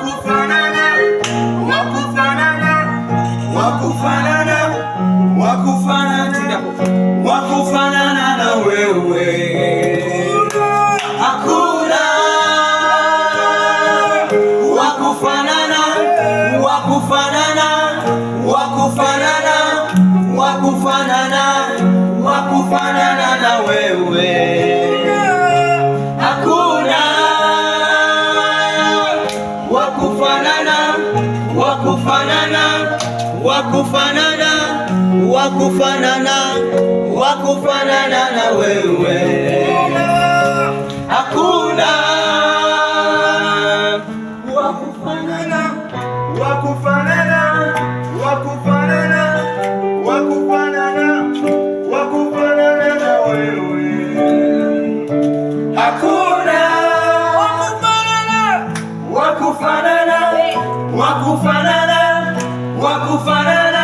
wakufanana, wakufanana, wakufanana, wakufanana, wakufanana na wewe hakuna, wakufanana, wakufanana, wakufanana, wakufanana, wakufanana na wewe hakuna, wakufanana, wakufanana, wakufanana, wakufanana, wakufanana na wewe hakuna, wakufanana, wakufanana, wakufanana, wakufanana, wakufanana na wewe hakuna, wakufanana, wakufanana, wakufanana, wakufanana